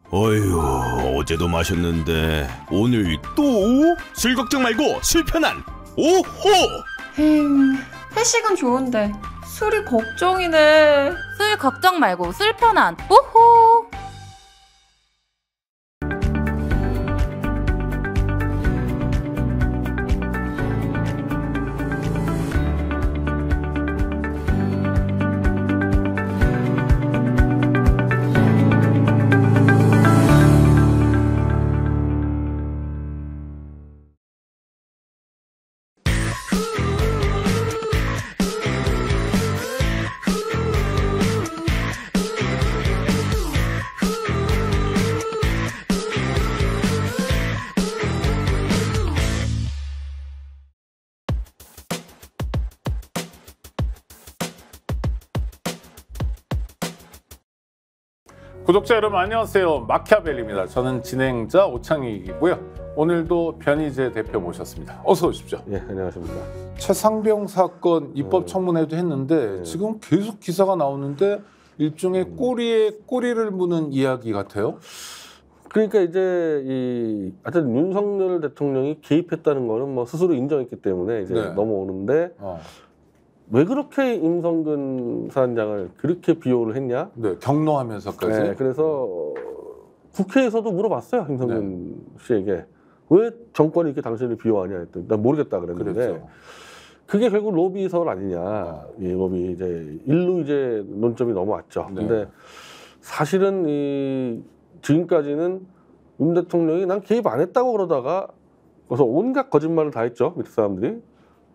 어휴, 어제도 마셨는데 오늘 또? 술 걱정 말고 술 편한 오호! 회식은 좋은데 술이 걱정이네. 술 걱정 말고 술 편한 오호! 구독자 여러분 안녕하세요. 마키아벨리입니다. 저는 진행자 오창익이고요. 오늘도 변희재 대표 모셨습니다. 어서 오십시오. 예, 안녕하십니까. 최상병 사건 입법 청문회도 했는데 지금 계속 기사가 나오는데 일종의 꼬리에 꼬리를 무는 이야기 같아요. 그러니까 이제 하여튼 윤석열 대통령이 개입했다는 거는 뭐 스스로 인정했기 때문에 이제 넘어오는데 왜 그렇게 임성근 사단장을 그렇게 비호를 했냐? 네, 경로하면서까지. 네, 그래서 국회에서도 물어봤어요, 임성근 씨에게. 왜 정권이 이렇게 당신을 비호하냐 했더니 난 모르겠다 그랬는데 그랬죠. 그게 결국 로비설 아니냐. 이 로비 이제 일로 이제 논점이 넘어왔죠. 근데 사실은 지금까지는 윤 대통령이 난 개입 안 했다고 그러다가 그래서 온갖 거짓말을 다 했죠, 밑에 사람들이.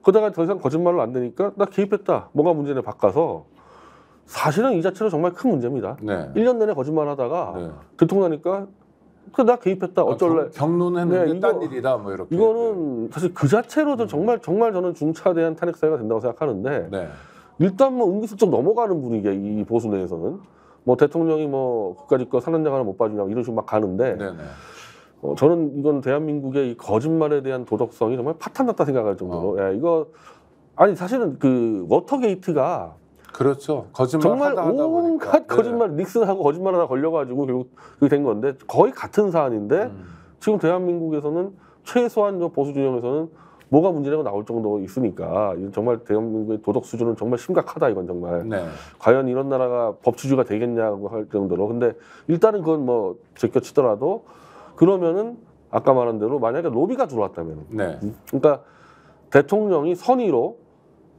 그러다가 더 이상 거짓말을 안 되니까 나 개입했다. 뭐가 문제냐 바꿔서 사실은 이 자체로 정말 큰 문제입니다. 1년 내내 거짓말하다가 들통나니까 나 개입했다. 어쩔래. 경로는 했는데 딴 일이다. 뭐 이렇게. 이거는 사실 그 자체로도 정말 저는 중차대한 탄핵 사유가 된다고 생각하는데 일단 뭐 은기슬쩍 넘어가는 분위기야. 이 보수 내에서는 뭐 대통령이 뭐 그까짓 거 사단장 하나 못 봐주냐고 이런 식으로 막 가는데 저는 이건 대한민국의 이 거짓말에 대한 도덕성이 정말 파탄났다 생각할 정도로 야, 이거 아니 사실은 그 워터게이트가 그렇죠. 거짓말 정말 온갖 거짓말 닉슨하고 거짓말 하나 걸려가지고 결국 그게 된 건데 거의 같은 사안인데 지금 대한민국에서는 최소한 보수 진영에서는 뭐가 문제라고 나올 정도가 있으니까 이건 정말 대한민국의 도덕 수준은 정말 심각하다 이건 정말 과연 이런 나라가 법치주의가 되겠냐고 할 정도로 근데 일단은 그건 뭐 제껴치더라도 그러면은 아까 말한 대로 만약에 로비가 들어왔다면 그러니까 대통령이 선의로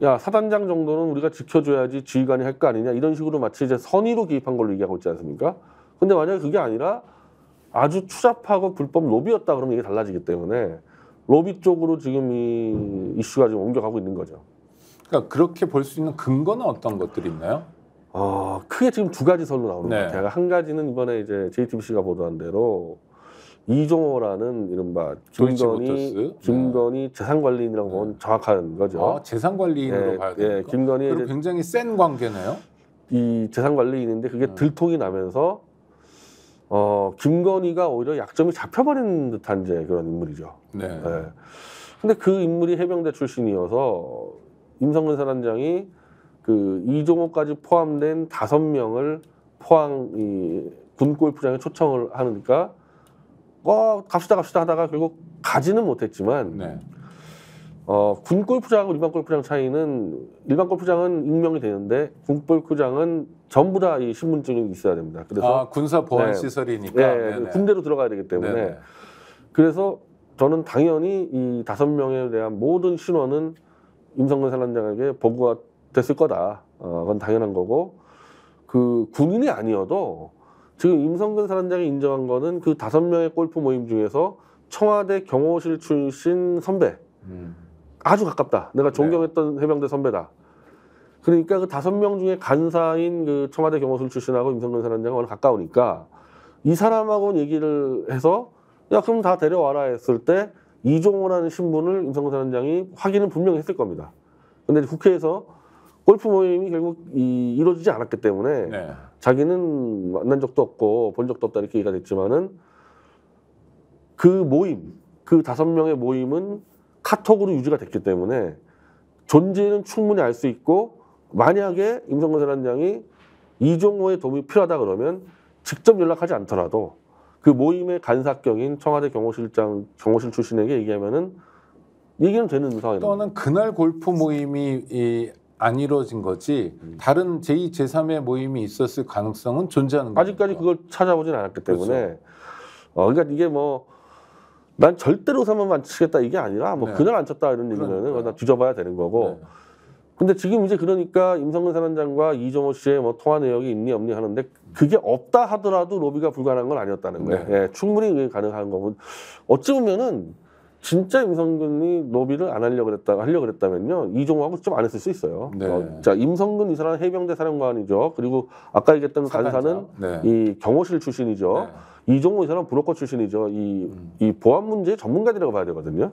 야 사단장 정도는 우리가 지켜줘야지 지휘관이 할 거 아니냐 이런 식으로 마치 이제 선의로 개입한 걸로 얘기하고 있지 않습니까? 근데 만약에 그게 아니라 아주 추잡하고 불법 로비였다 그러면 이게 달라지기 때문에 로비 쪽으로 지금 이 이슈가 지금 옮겨가고 있는 거죠. 그러니까 그렇게 볼 수 있는 근거는 어떤 것들이 있나요? 크게 지금 두 가지 설로 나오는 것 같아요. 한 가지는 이번에 이제 JTBC가 보도한 대로 이종호라는 이른바 김건희 재산관리인이라고 보면 정확한 거죠. 재산관리인으로 봐야 됩니까? 김건희 그리고 굉장히 센 관계네요. 이 재산관리인인데 그게 들통이 나면서 김건희가 오히려 약점이 잡혀버린 듯한 이제 그런 인물이죠. 근데 그 인물이 해병대 출신이어서 임성근 사단장이 그 이종호까지 포함된 5명을 포항 군 골프장에 초청을 하니까 갑시다 하다가 결국 가지는 못했지만 군 골프장하고 일반 골프장 차이는 일반 골프장은 임명이 되는데 군 골프장은 전부 다 이 신분증이 있어야 됩니다. 그래서 군사 보안 시설이니까 군대로 들어가야 되기 때문에 그래서 저는 당연히 이 5명에 대한 모든 신원은 임성근 사단장에게 보고가 됐을 거다. 그건 당연한 거고 그 군인이 아니어도 지금 임성근 사단장이 인정한 거는 그 5명의 골프 모임 중에서 청와대 경호실 출신 선배 아주 가깝다. 내가 존경했던 해병대 선배다. 그러니까 그 5명 중에 간사인 그 청와대 경호실 출신하고 임성근 사단장은 워낙 가까우니까 이 사람하고 얘기를 해서 야 그럼 다 데려와라 했을 때 이종호라는 신분을 임성근 사단장이 확인은 분명히 했을 겁니다. 근데 국회에서 골프 모임이 결국 이루어지지 않았기 때문에 자기는 만난 적도 없고 본 적도 없다 이렇게 얘기가 됐지만은 그 모임, 그 5명의 모임은 카톡으로 유지가 됐기 때문에 존재는 충분히 알 수 있고 만약에 임성근 사단장이 이종호의 도움이 필요하다 그러면 직접 연락하지 않더라도 그 모임의 간사격인 청와대 경호실 출신에게 얘기하면은 얘기는 되는 상황입니다. 또는 그날 골프 모임이 안 이루어진 거지 다른 제2, 제3의 모임이 있었을 가능성은 존재하는 거죠. 아직까지 그걸 찾아보진 않았기 때문에 그렇죠. 그러니까 이게 뭐 난 절대로 3번 안 치겠다 이게 아니라 뭐 네. 그날 안 쳤다 이런 얘기면은 그러니까요. 그건 다 뒤져봐야 되는 거고. 네. 근데 지금 이제 그러니까 임성근 사단장과 이종호 씨의 뭐 통화 내역이 있니 없니 하는데 그게 없다 하더라도 로비가 불가능한 건 아니었다는 거예요. 네. 예, 충분히 가능한 거고 어찌 보면은 진짜 임성근이 로비를 안 하려고 그랬다면요 이종호하고 좀 안 했을 수 있어요. 네. 자 임성근 이 사람 해병대 사령관이죠. 그리고 아까 얘기했던 간사는 네. 이 경호실 출신이죠. 이종호 이 사람 브로커 출신이죠. 이 보안 문제 전문가들이라고 봐야 되거든요.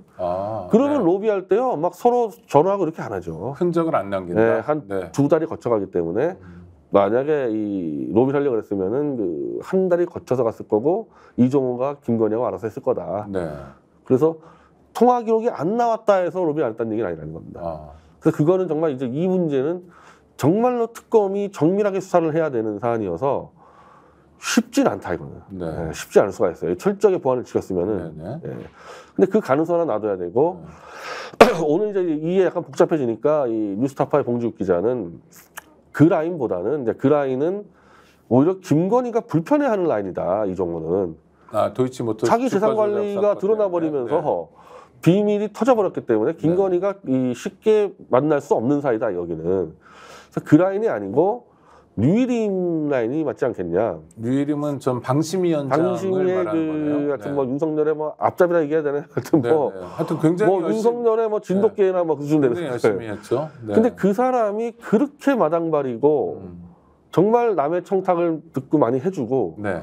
그러면 네. 로비할 때요 막 서로 전화하고 이렇게 안 하죠. 흔적을 안 남긴다. 네, 한 두 달이 거쳐가기 때문에 만약에 이 로비를 하려고 그랬으면은 그 한 달이 거쳐서 갔을 거고 이종호가 김건희하고 알아서 했을 거다. 네. 그래서 통화 기록이 안 나왔다 해서 로비 안 했다는 얘기는 아니라는 겁니다. 그래서 그거는 정말 이제 이 문제는 정말로 특검이 정밀하게 수사를 해야 되는 사안이어서 쉽진 않다 이거는. 네. 네, 쉽지 않을 수가 있어요. 철저하게 보안을 지켰으면은. 네. 예. 근데 그 가능성은 놔둬야 되고 오늘 이제 이게 약간 복잡해지니까 이 뉴스타파의 봉지욱 기자는 그 라인보다는 이제 그 라인은 오히려 김건희가 불편해하는 라인이다 이 정도는. 도이치모터 자기 재산 관리가 드러나 버리면서 비밀이 터져버렸기 때문에 김건희가 이 쉽게 만날 수 없는 사이다 여기는. 그래서 그 라인이 아니고 류일임 라인이 맞지 않겠냐. 류일임은 전 방심위원장을 당신의 말하는 거네요. 하여튼 뭐 윤석열의 뭐 앞잡이라 얘기해야 되나 하여튼 뭐 하여튼 굉장히 뭐 윤석열의 뭐 진돗개나 뭐 그 수준 되는 굉장히 열심히 했죠. 네. 근데 그 사람이 그렇게 마당발이고 정말 남의 청탁을 듣고 많이 해주고 네.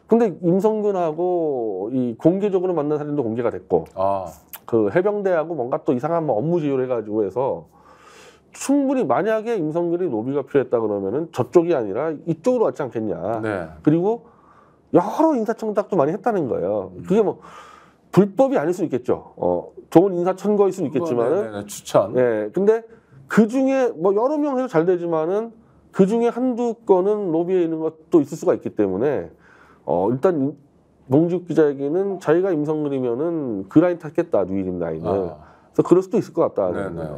근데 임성근하고 이 공개적으로 만난 사진도 공개가 됐고 그 해병대하고 뭔가 또 이상한 뭐 업무 지휘를 해가지고 해서 충분히 만약에 임성근이 로비가 필요했다 그러면은 저쪽이 아니라 이쪽으로 왔지 않겠냐. 네. 그리고 여러 인사청탁도 많이 했다는 거예요. 그게 뭐 불법이 아닐 수 있겠죠. 좋은 인사천거일 수는 있겠지만은 추천. 예. 근데 그 중에 뭐 여러 명 해도 잘 되지만은 그 중에 한두 건은 로비에 있는 것도 있을 수가 있기 때문에 일단 봉지욱 기자에게는 자기가 임성근이면은 그 라인 탔겠다 류일임 라인을. 그래서 그럴 수도 있을 것 같다. 네네.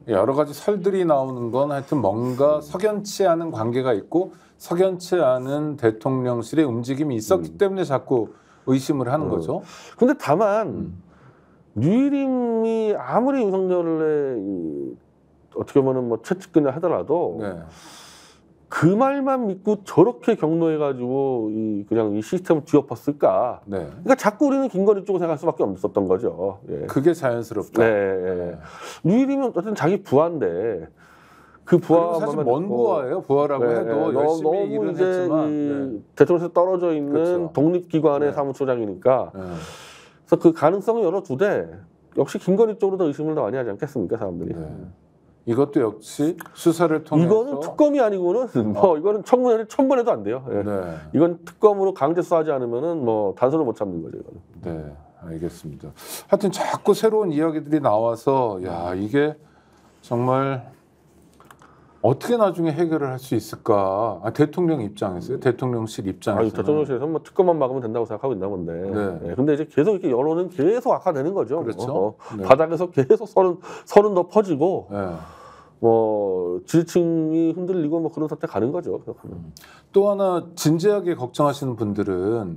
여러 가지 설들이 나오는 건 하여튼 뭔가 석연치 않은 관계가 있고 석연치 않은 대통령실의 움직임이 있었기 때문에 자꾸 의심을 하는 거죠. 근데 다만 류일임이 아무리 윤석열의 어떻게 보면 뭐 최측근을 하더라도 그 말만 믿고 저렇게 경로해가지고 그냥 이 시스템을 뒤엎었을까? 그러니까 자꾸 우리는 김건희 쪽을 생각할 수밖에 없었던 거죠. 예. 그게 자연스럽다. 네. 류일임은 어쨌든 자기 부하인데 그 부하가 사실 먼 부하예요. 부하라고 해도 열심히 너무 일은 이제 했지만 대통령에서 떨어져 있는 그렇죠. 독립기관의 사무처장이니까 그래서 그 가능성을 열어두되 역시 김건희 쪽으로 더 의심을 더 많이 하지 않겠습니까 사람들이. 이것도 역시 수사를 통해서 이거는 특검이 아니고는 뭐 이거는 청문회도 안 돼요. 예. 이건 특검으로 강제 수사하지 않으면은 뭐 단서를 못 잡는 거죠. 이거는. 네, 알겠습니다. 하여튼 자꾸 새로운 이야기들이 나와서 야 이게 정말 어떻게 나중에 해결을 할 수 있을까? 대통령 입장에서요, 대통령실 입장에서. 대통령실에서 뭐 특검만 막으면 된다고 생각하고 있나 본데. 예. 근데 이제 계속 이렇게 여론은 계속 악화되는 거죠. 그렇죠. 바닥에서 계속 설은 더 퍼지고. 뭐 지지층이 흔들리고 뭐 그런 사태 가는 거죠. 또 하나 진지하게 걱정하시는 분들은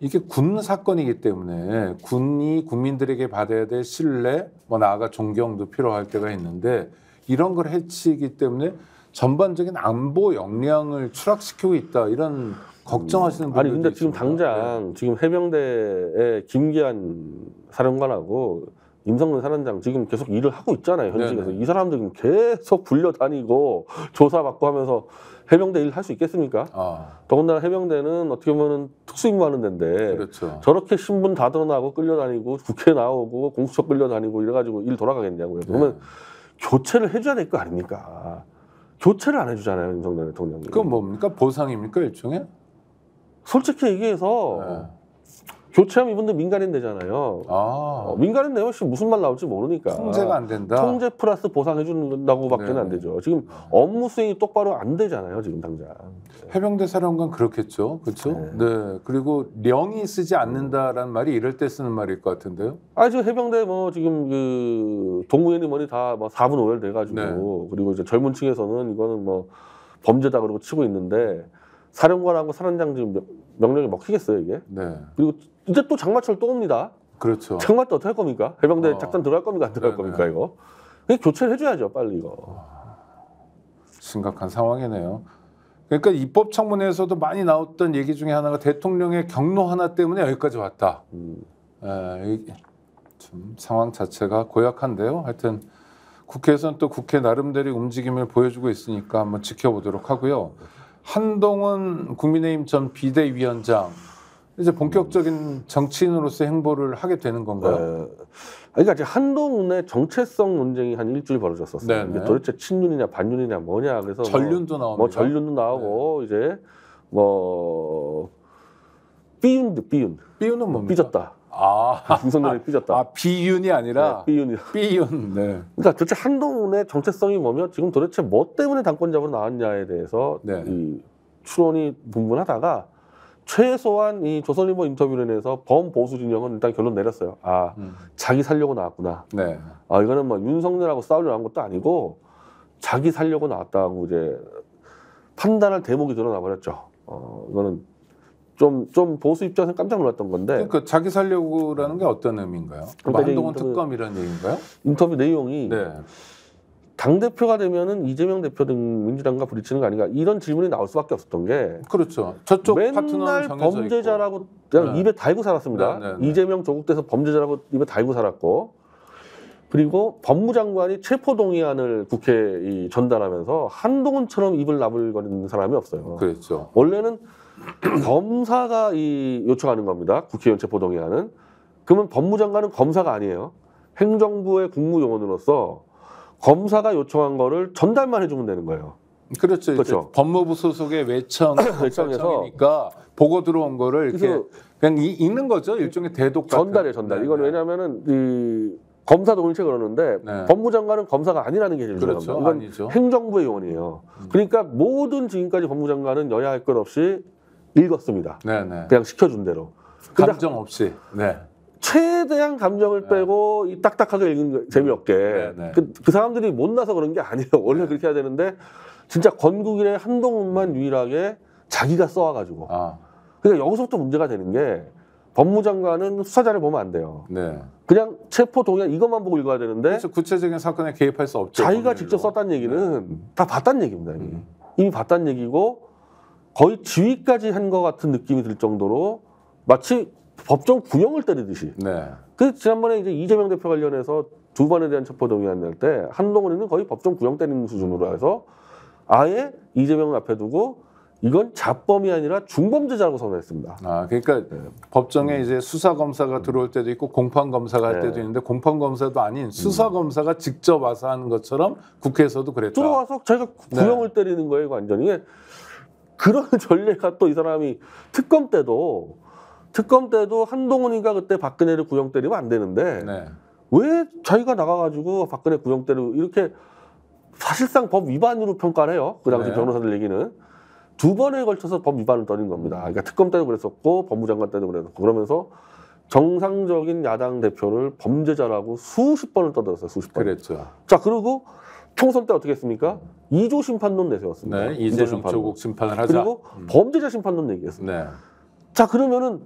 이게 군 사건이기 때문에 군이 국민들에게 받아야 될 신뢰, 뭐 나아가 존경도 필요할 때가 있는데 이런 걸 해치기 때문에 전반적인 안보 역량을 추락시키고 있다 이런 걱정하시는 분들도 아니 근데 지금 있습니다. 당장 지금 해병대의 김기한 사령관하고 임성근 사단장 지금 계속 일을 하고 있잖아요. 현직에서. 이 사람들 지금 계속 불려다니고 조사받고 하면서 해병대 일 할 수 있겠습니까? 더군다나 해병대는 어떻게 보면 특수임무하는 데인데 그렇죠. 저렇게 신분 다 드러나고 끌려다니고 국회 나오고 공수처 끌려다니고 이래가지고 일 돌아가겠냐고요. 그러면 교체를 해줘야 될 거 아닙니까? 교체를 안 해주잖아요. 윤석열 대통령이. 그건 뭡니까? 보상입니까? 일종의? 솔직히 얘기해서 교체하면 이분들 민간인 되잖아요. 민간인 되면 무슨 말 나올지 모르니까. 통제가 안 된다. 통제 플러스 보상해 준다고밖에 네네. 안 되죠. 지금 업무 수행이 똑바로 안 되잖아요. 지금 당장. 해병대 사령관 그렇겠죠, 그렇죠? 네. 그리고 령이 쓰지 않는다라는 말이 이럴 때 쓰는 말일 것 같은데요. 지금 해병대 뭐 지금 그 동무회니 뭐니 다 뭐 4분 5열 돼가지고 네. 그리고 이제 젊은 층에서는 이거는 뭐 범죄다 그러고 치고 있는데 사령관하고 사단장 지금 명령이 먹히겠어요 이게. 네. 그리고 이제 또 장마철 또 옵니다. 그렇죠. 장마 때 어떻게 할 겁니까? 해병대 작전 들어갈 겁니까? 안 들어갈 네네. 겁니까 이거? 그냥 교체를 해줘야죠 빨리 이거. 심각한 상황이네요. 그러니까 입법 청문회에서도 많이 나왔던 얘기 중에 하나가 대통령의 경로 하나 때문에 여기까지 왔다. 이게 좀 상황 자체가 고약한데요. 하여튼 국회에서는 또 국회 나름대로 움직임을 보여주고 있으니까 한번 지켜보도록 하고요. 한동훈 국민의힘 전 비대위원장 이제 본격적인 정치인으로서의 행보를 하게 되는 건가요? 그러니까 이제 한동훈의 정체성 논쟁이 한 일주일 벌어졌었어요. 네네. 이게 도대체 친윤이냐 반윤이냐 뭐냐 그래서 전륜도 나옵니다. 뭐 전륜도 나오고 이제 뭐 삐윤 삐윤은 뭡니까? 삐졌다. 윤석열이 삐졌다. 비윤이 아니라 삐윤이. 삐윤. 네. 그러니까 도대체 한동훈의 정체성이 뭐며 지금 도대체 뭐 때문에 당권자로 나왔냐에 대해서 네. 이 추론이 분분하다가 최소한 이 조선일보 인터뷰를 내서 범보수 진영은 일단 결론 내렸어요. 자기 살려고 나왔구나. 네. 이거는 뭐 윤석열하고 싸우려 나온 것도 아니고 자기 살려고 나왔다고 이제 판단할 대목이 드러나 버렸죠. 이거는 좀 보수 입장에서 깜짝 놀랐던 건데. 그러니까 자기 살려고라는 게 어떤 의미인가요? 그러니까 한동훈 이제 특검 이런 얘기인가요? 인터뷰 내용이 네. 당 대표가 되면은 이재명 대표 등 민주당과 부딪히는 거 아닌가 이런 질문이 나올 수밖에 없었던 게 그렇죠. 저쪽 파트너는 맨날 정해져 범죄자라고 그냥 네. 입에 달고 살았습니다. 네, 네, 네. 이재명 조국돼서 범죄자라고 입에 달고 살았고 그리고 법무장관이 체포동의안을 국회에 전달하면서 한동훈처럼 입을 나불거리는 사람이 없어요. 그렇죠. 원래는 검사가 요청하는 겁니다. 국회의원 체포동의안은. 그러면 법무장관은 검사가 아니에요. 행정부의 국무요원으로서 검사가 요청한 거를 전달만 해주면 되는 거예요. 그렇죠. 그렇죠. 이제 법무부 소속의 외청에서 외청이니까 보고 들어온 거를 이렇게 그래서 그냥 읽는 거죠. 일종의 대독 같은. 전달. 네, 이건 네. 왜냐하면은 이 검사 동일체 그러는데 네. 법무장관은 검사가 아니라는 게 제일 그렇죠. 중요합니다. 이건 아니죠. 행정부의 요원이에요. 그러니까 모든 지금까지 법무장관은 여야 할 것 없이 읽었습니다. 네네. 그냥 시켜준 대로. 근데 감정 없이. 네. 최대한 감정을 빼고 이 딱딱하게 읽은 거 재미없게 네. 그 사람들이 못나서 그런 게 아니에요. 원래 그렇게 해야 되는데 진짜 건국일에 한동훈만 유일하게 자기가 써와가지고 그러니까 여기서부터 문제가 되는 게 법무장관은 수사자를 보면 안 돼요. 네. 그냥 체포동의안 이것만 보고 읽어야 되는데 그래서 구체적인 사건에 개입할 수 없죠. 자기가 법률로. 직접 썼다는 얘기는 다 봤다는 얘기입니다. 이미 봤다는 얘기고 거의 지휘까지 한 것 같은 느낌이 들 정도로 마치 법정 구형을 때리듯이. 네. 그 지난번에 이제 이재명 대표 관련해서 두 번에 대한 체포동의안 낼 때 한동훈이는 거의 법정 구형 때리는 수준으로 해서 아예 이재명을 앞에 두고 이건 자범이 아니라 중범죄자라고 선언했습니다. 그러니까 법정에 이제 수사 검사가 들어올 때도 있고 공판 검사가 할 네. 때도 있는데 공판 검사도 아닌 수사 검사가 직접 와서 하는 것처럼 국회에서도 그랬다. 들어와서 자기가 구형을 때리는 거예요, 완전히. 이게 그런 전례가 또 이 사람이 특검 때도 한동훈이가 그때 박근혜를 구형 때리면 안 되는데 네. 왜 자기가 나가가지고 박근혜 구형 때리고 이렇게 사실상 법 위반으로 평가를 해요. 그 당시 네. 변호사들 얘기는. 두 번에 걸쳐서 법 위반을 떠린 겁니다. 그러니까 특검 때도 그랬었고 법무장관 때도 그랬었고 그러면서 정상적인 야당 대표를 범죄자라고 수십 번을 떠들었어요. 수십 번. 그랬죠. 자 그리고 총선 때 어떻게 했습니까? 2조 심판론 내세웠습니다. 네. 이재명 조국 심판을 하자. 그리고 범죄자 심판론 얘기했습니다. 네. 자 그러면은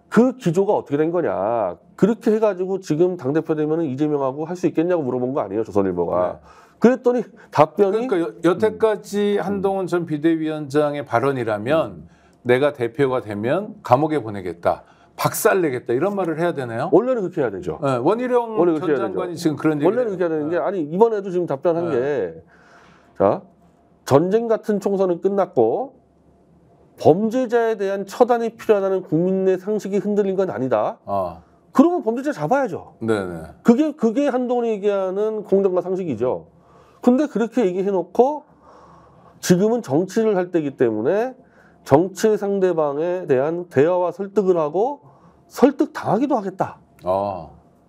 그 기조가 어떻게 된 거냐? 그렇게 해가지고 지금 당 대표 되면은 이재명하고 할 수 있겠냐고 물어본 거 아니에요, 조선일보가. 네. 그랬더니 답변이 그러니까 여태까지 한동훈 전 비대위원장의 발언이라면 내가 대표가 되면 감옥에 보내겠다, 박살내겠다 이런 말을 해야 되나요? 원래는 그렇게 해야 되죠. 네, 원희룡 원래 전 그렇게 해야 장관이 되죠. 지금 그런 얘기를 원래는 그렇게 해야 되는 게 해요. 아니 이번에도 지금 답변한 게 자 전쟁 같은 총선은 끝났고 범죄자에 대한 처단이 필요하다는 국민의 상식이 흔들린 건 아니다. 그러면 범죄자 잡아야죠. 네네. 그게 한동훈이 얘기하는 공정과 상식이죠. 근데 그렇게 얘기해놓고 지금은 정치를 할 때이기 때문에 정치 상대방에 대한 대화와 설득을 하고 설득 당하기도 하겠다.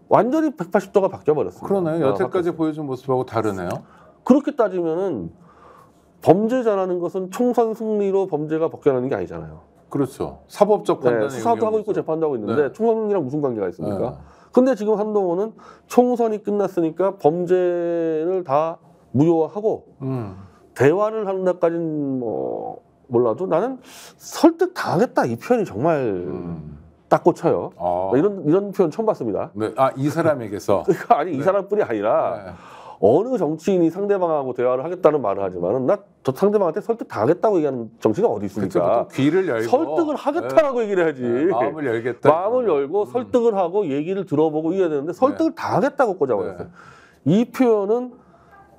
완전히 180도가 바뀌어 버렸어요. 그러네요. 여태까지 보여준 모습하고 다르네요. 그렇게 따지면은 범죄자라는 것은 총선 승리로 범죄가 벗겨나는 게 아니잖아요. 그렇죠. 사법적 판단이 수사도 하고 있고 재판도 하고 있는데 네. 총선이랑 무슨 관계가 있습니까? 네. 근데 지금 한동훈은 총선이 끝났으니까 범죄를 다 무효화하고 대화를 하는 데까지는 뭐 몰라도 나는 설득 당하겠다 이 표현이 정말 딱 꽂혀요. 이런 표현 처음 봤습니다. 네. 이 사람에게서. 그러니까 아니 이 사람뿐이 아니라 네. 어느 정치인이 상대방하고 대화를 하겠다는 말을 하지만은 나 저 상대방한테 설득 당하겠다고 얘기하는 정치가 어디 있습니까? 귀를 열고 설득을 하겠다라고 얘기를 해야지. 마음을 열겠다. 마음을 열고 설득을 하고 얘기를 들어보고 이래야 되는데 설득을 당하겠다고 꽂아버렸어요. 이 표현은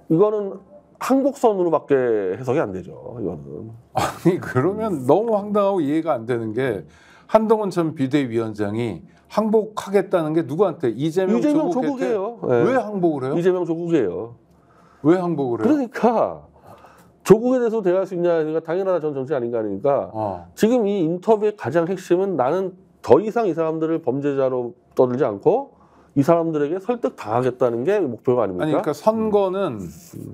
이거는 항복선으로밖에 해석이 안 되죠. 이거는. 아니 그러면 너무 황당하고 이해가 안 되는 게 한동훈 전 비대위원장이 항복하겠다는 게 누구한테? 이재명 조국이에요. 네. 왜 항복을 해요? 이재명 조국이에요. 왜 항복을 해요? 그러니까 조국에 대해서 대화할 수 있냐? 그러니까 당연하다 전 정치 아닌가 하니까 지금 이 인터뷰의 가장 핵심은 나는 더 이상 이 사람들을 범죄자로 떠들지 않고 이 사람들에게 설득 당하겠다는 게 목표가 아닙니까? 아니 그러니까 선거는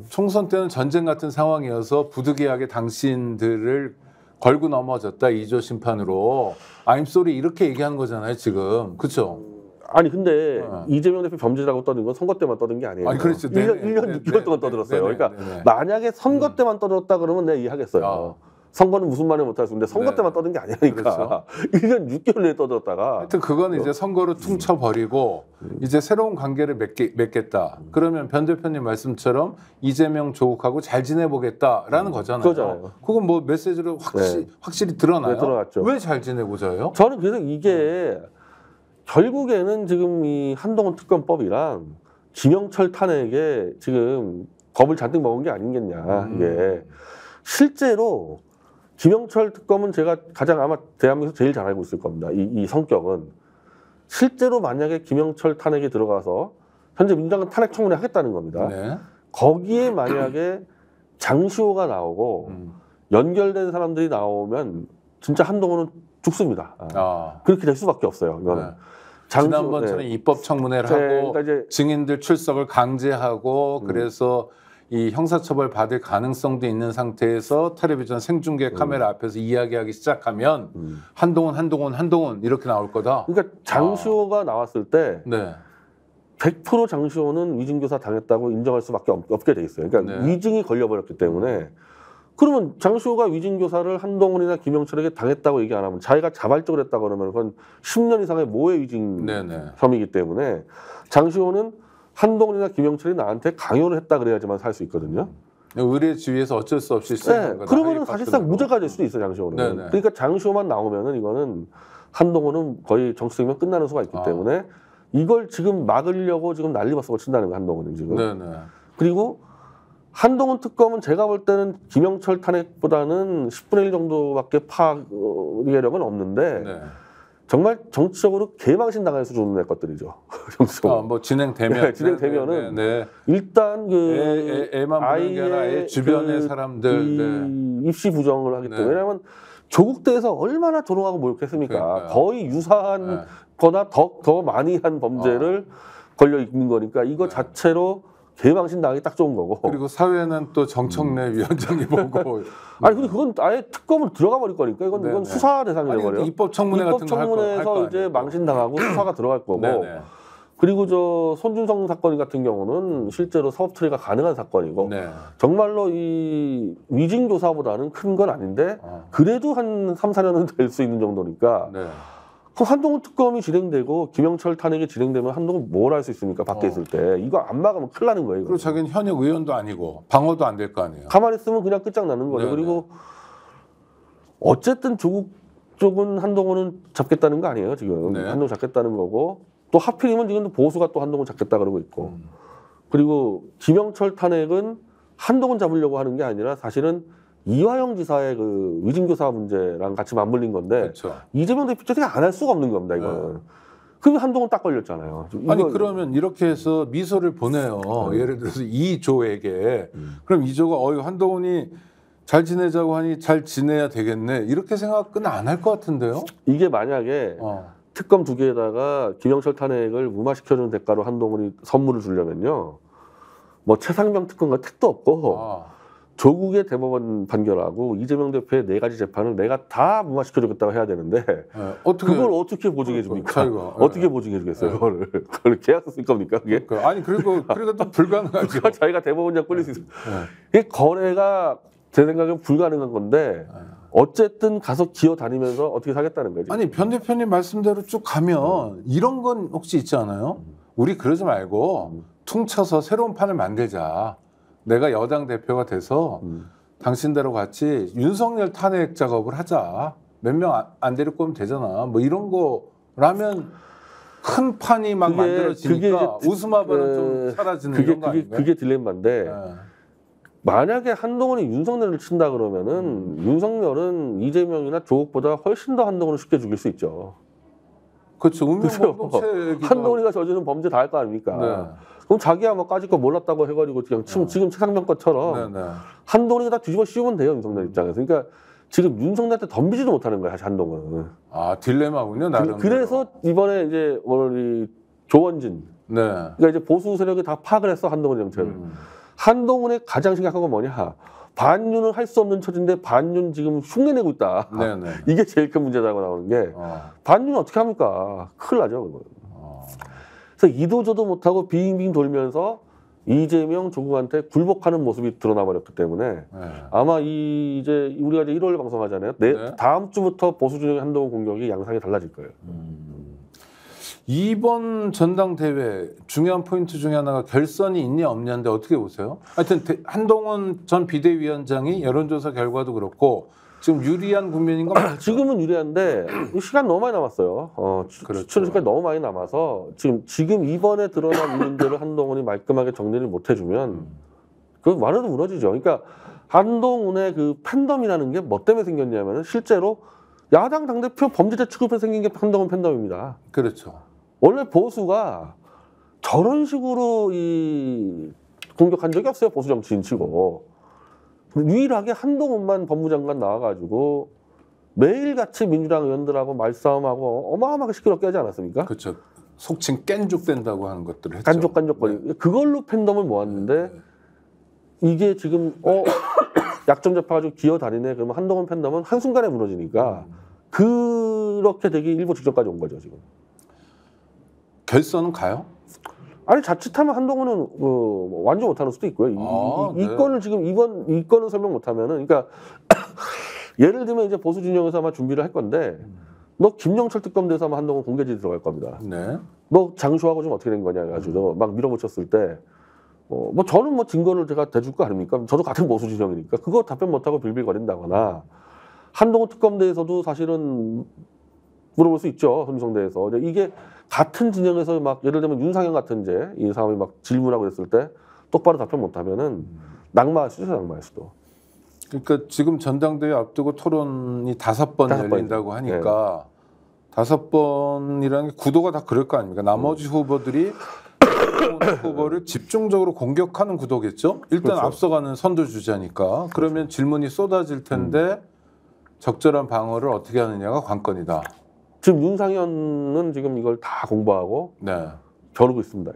총선 때는 전쟁 같은 상황이어서 부득이하게 당신들을 걸고 넘어졌다 2조 심판으로 I'm sorry 이렇게 얘기하는 거잖아요 지금. 그렇죠? 아니 근데 이재명 대표 범죄자라고 떠든 건 선거 때만 떠든 게 아니에요. 아니 그렇죠. 1년 6개월 동안 떠들었어요. 그러니까 만약에 선거 때만 떠들었다 그러면 내가 이해하겠어요. 선거는 무슨 말을 못할 수 있는데 선거 때만 떠든 게 아니니까. 그렇죠. 1년 6개월 내에 떠들었다가. 하여튼 그건 이제 선거로 퉁쳐버리고 이제 새로운 관계를 맺겠다. 그러면 변 대표님 말씀처럼 이재명 조국하고 잘 지내보겠다라는 거잖아요. 그거잖아요. 그건 뭐 메시지로 확실히 드러나요? 네, 드러났죠. 왜 잘 지내고자요? 저는 그래서 이게 결국에는 지금 이 한동훈 특검법이랑 김영철 탄핵에 지금 겁을 잔뜩 먹은 게 아니겠냐. 이게 실제로 김영철 특검은 제가 가장 아마 대한민국에서 제일 잘 알고 있을 겁니다. 이 성격은 실제로 만약에 김영철 탄핵에 들어가서 현재 민주당은 탄핵 청문회 하겠다는 겁니다. 네. 거기에 만약에 장시호가 나오고 연결된 사람들이 나오면 진짜 한동훈은 죽습니다. 그렇게 될 수밖에 없어요. 이거는. 네. 지난번처럼 입법 청문회를 하고 그러니까 이제 증인들 출석을 강제하고 그래서 이 형사처벌 받을 가능성도 있는 상태에서 텔레비전 생중계 카메라 앞에서 이야기하기 시작하면 한동훈 이렇게 나올 거다. 그러니까 장시호가 나왔을 때 네. 100% 장시호는 위증교사 당했다고 인정할 수밖에 없게 돼 있어요. 그러니까 위증이 걸려버렸기 때문에 그러면 장시호가 위증교사를 한동훈이나 김영철에게 당했다고 얘기 안 하면 자기가 자발적으로 했다고 그러면 그건 10년 이상의 모해 위증 혐의이기 때문에 장시호는 한동훈이나 김영철이 나한테 강요를 했다 그래야지만 살 수 있거든요. 의뢰주의에서 어쩔 수 없이 쓰는 거다. 그러면 사실상 무죄가 될 수도 있어요, 장시호는. 그러니까 장시호만 나오면은 이거는 한동훈은 거의 정치 생명 끝나는 수가 있기 때문에 이걸 지금 막으려고 지금 난리버섯을 친다는 거 한동훈은 지금. 그리고 한동훈 특검은 제가 볼 때는 김영철 탄핵보다는 10분의 1 정도밖에 파괴력은 없는데 정말 정치적으로 개망신 당할 수준의 것들이죠. 뭐 진행되면 진행되면은 일단 그 애만 보는 게 아니라 애 주변의 사람들 입시 부정을 하기 때문에 왜냐하면 조국 때에서 얼마나 조롱하고 모욕했습니까? 거의 유사한 거나 더 많이 한 범죄를 걸려 있는 거니까 이거 자체로 개망신 당하기 딱 좋은 거고. 그리고 사회는 또 정청래 위원장이 보고. 아니 근데 그건 아예 특검은 들어가 버릴 거니까 이건 수사 대상이 돼버려요. 입법 청문회 같은 거 입법청문회에서 이제 망신 당하고 수사가 들어갈 거고. 그리고 저 손준성 사건 같은 경우는 실제로 사법 처리가 가능한 사건이고 정말로 이 위증교사보다는 큰 건 아닌데 그래도 한 3, 4년은 될 수 있는 정도니까 그 한동훈 특검이 진행되고 김영철 탄핵이 진행되면 한동훈 뭘 할 수 있습니까? 밖에 있을 때. 이거 안 막으면 큰일 나는 거예요. 그리고 자기는 현역 의원도 아니고 방어도 안 될 거 아니에요. 가만히 있으면 그냥 끝장나는 거예요. 그리고 어쨌든 조국 쪽은 한동훈은 잡겠다는 거 아니에요. 지금. 한동훈 잡겠다는 거고 또 하필이면 지금 보수가 또 한동훈 잡겠다 그러고 있고 그리고 김영철 탄핵은 한동훈 잡으려고 하는 게 아니라 사실은 이화영 지사의 그 위증교사 문제랑 같이 맞물린 건데 이재명 대표 쪽이 안 할 수가 없는 겁니다. 이거는. 그럼 한동훈 딱 걸렸잖아요. 아니 그러면 이렇게 해서 미소를 보내요. 예를 들어서 이조에게 그럼 이조가 한동훈이 잘 지내자고 하니 잘 지내야 되겠네 이렇게 생각은 안 할 것 같은데요. 이게 만약에 특검 2개에다가 김영철 탄핵을 무마시켜주는 대가로 한동훈이 선물을 주려면요. 뭐 최상병 특검과 택도 없고 조국의 대법원 판결하고 이재명 대표의 4가지 재판을 내가 다 무마시켜주겠다고 해야 되는데 그걸 어떻게 보증해 줍니까? 어떻게 보증해 주겠어요? 그걸 계약서 쓸 겁니까? 그게? 아니 그리고 또 불가능하죠. 자기가 대법원장 끌릴 수 있어요. 이게 거래가 제 생각엔 불가능한 건데 어쨌든 가서 기어 다니면서 어떻게 사겠다는 거지. 아니 변 대표님 말씀대로 쭉 가면 이런 건 혹시 있지 않아요? 우리 그러지 말고 퉁쳐서 새로운 판을 만들자. 내가 여당 대표가 돼서 당신대로 같이 윤석열 탄핵 작업을 하자. 몇 명 안 데리고 오면 되잖아. 뭐 이런 거라면 큰 판이 막 만들어지니까 웃음하바는 좀 사라지는 이런 거 아닌가요? 그게 딜레마인데 만약에 한동훈이 윤석열을 친다 그러면은 윤석열은 이재명이나 조국보다 훨씬 더 한동훈을 쉽게 죽일 수 있죠. 그렇죠. 운명공동체 한동훈이가 저지른 범죄 다 할 거 아닙니까? 네. 그럼 자기야 뭐 까짓 거 몰랐다고 해가지고 그냥 지금 최상병 것처럼 한동훈이가 다 뒤집어 씌우면 돼요. 윤석열 입장에서. 그러니까 지금 윤석열한테 덤비지도 못하는 거야. 한동훈은. 아 딜레마군요. 나름. 그래서 이번에 이제 오늘 조원진. 그러니까 이제 보수 세력이 다 파악을 했어. 한동훈 정책을. 한동훈의 가장 심각한 건 뭐냐. 반윤을 할 수 없는 처지인데 반윤 지금 흉내내고 있다. 이게 제일 큰 문제라고 나오는 게 반윤 어떻게 합니까? 큰일 나죠. 그거. 그래서 이도저도 못하고 빙빙 돌면서 이재명, 조국한테 굴복하는 모습이 드러나 버렸기 때문에 아마 이제 우리가 이제 1월 방송하잖아요. 다음 주부터 보수 진영의 한동훈 공격이 양상이 달라질 거예요. 이번 전당대회 중요한 포인트 중에 하나가 결선이 있냐 없냐인데 어떻게 보세요? 하여튼 한동훈 전 비대위원장이 여론조사 결과도 그렇고 지금 유리한 국면인 건 맞죠? 지금은 유리한데 시간 너무 많이 남았어요. 추천 시간이 너무 많이 남아서 지금 이번에 드러난 문제를 한동훈이 말끔하게 정리를 못 해주면 그 완화도 무너지죠. 그러니까 한동훈의 그 팬덤이라는 게 뭐 때문에 생겼냐면 실제로 야당 당대표 범죄자 취급해 생긴 게 한동훈 팬덤입니다. 그렇죠. 원래 보수가 저런 식으로 공격한 적이 없어요. 보수 정치인 치고. 유일하게 한동훈만 법무장관 나와가지고 매일같이 민주당 의원들하고 말싸움하고 어마어마하게 시끄럽게 하지 않았습니까? 그렇죠. 속칭 깬죽된다고 하는 것들을 했죠. 깐족거리. 그걸로 팬덤을 모았는데 이게 지금 약점 잡아가지고 기어다니네. 그러면 한동훈 팬덤은 한순간에 무너지니까 그렇게 되기 일보 직전까지 온 거죠. 지금. 결선은 가요? 아니 자칫하면 한동훈은 완전 못하는 수도 있고요. 이 건을 지금 이 건을 설명 못하면은 그러니까 예를 들면 이제 보수 진영에서 아마 준비를 할 건데 너 김영철 특검 돼서 아마 한동훈 공개질 들어갈 겁니다. 너 장수하고 좀 어떻게 된 거냐 해가지고 막 밀어붙였을 때 뭐 저는 뭐 증거를 제가 대줄 거 아닙니까? 저도 같은 보수 진영이니까 그거 답변 못하고 빌빌거린다거나 한동훈 특검대에서도 사실은 물어볼 수 있죠. 선정대에서 이게 같은 진영에서 막 예를 들면 윤상현 같은 이 사람이 막 질문하고 그랬을 때 똑바로 답변 못하면은 낙마할 수도 있어요. 낙마할 수도. 그러니까 지금 전당대회 앞두고 토론이 5번 열린다고 하니까 5번이라는 게 구도가 다 그럴 거 아닙니까? 나머지 후보들이 후보를 집중적으로 공격하는 구도겠죠. 일단 그렇죠. 앞서가는 선두주자니까. 그러면 질문이 쏟아질 텐데 적절한 방어를 어떻게 하느냐가 관건이다. 지금 윤상현은 지금 이걸 다 공부하고 겨루고 있습니다.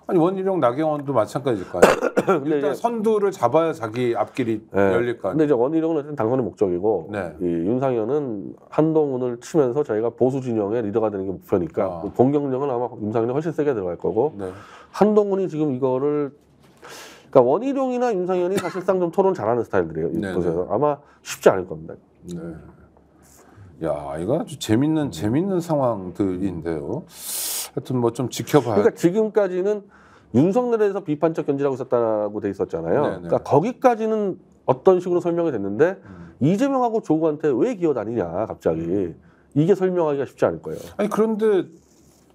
아니 원희룡, 나경원도 마찬가지일 거 아니에요. 일단 선두를 잡아야 자기 앞길이 열릴 거 아니에요. 근데 이제 원희룡은 당선의 목적이고 이 윤상현은 한동훈을 치면서 자기가 보수 진영의 리더가 되는 게 목표니까 공격력은 아마 윤상현이 훨씬 세게 들어갈 거고 한동훈이 지금 이거를 그러니까 원희룡이나 윤상현이 사실상 좀 토론 잘하는 스타일들이에요. 보세요. 아마 쉽지 않을 겁니다. 야, 이거 아주 재밌는 상황들인데요. 하여튼 뭐 좀 지켜봐야. 그러니까 지금까지는 윤석열에 대해서 비판적 견지라고 썼다고 돼 있었잖아요. 그러니까 거기까지는 어떤 식으로 설명이 됐는데 이재명하고 조국한테 왜 기어다니냐 갑자기 이게 설명하기가 쉽지 않을 거예요. 아니 그런데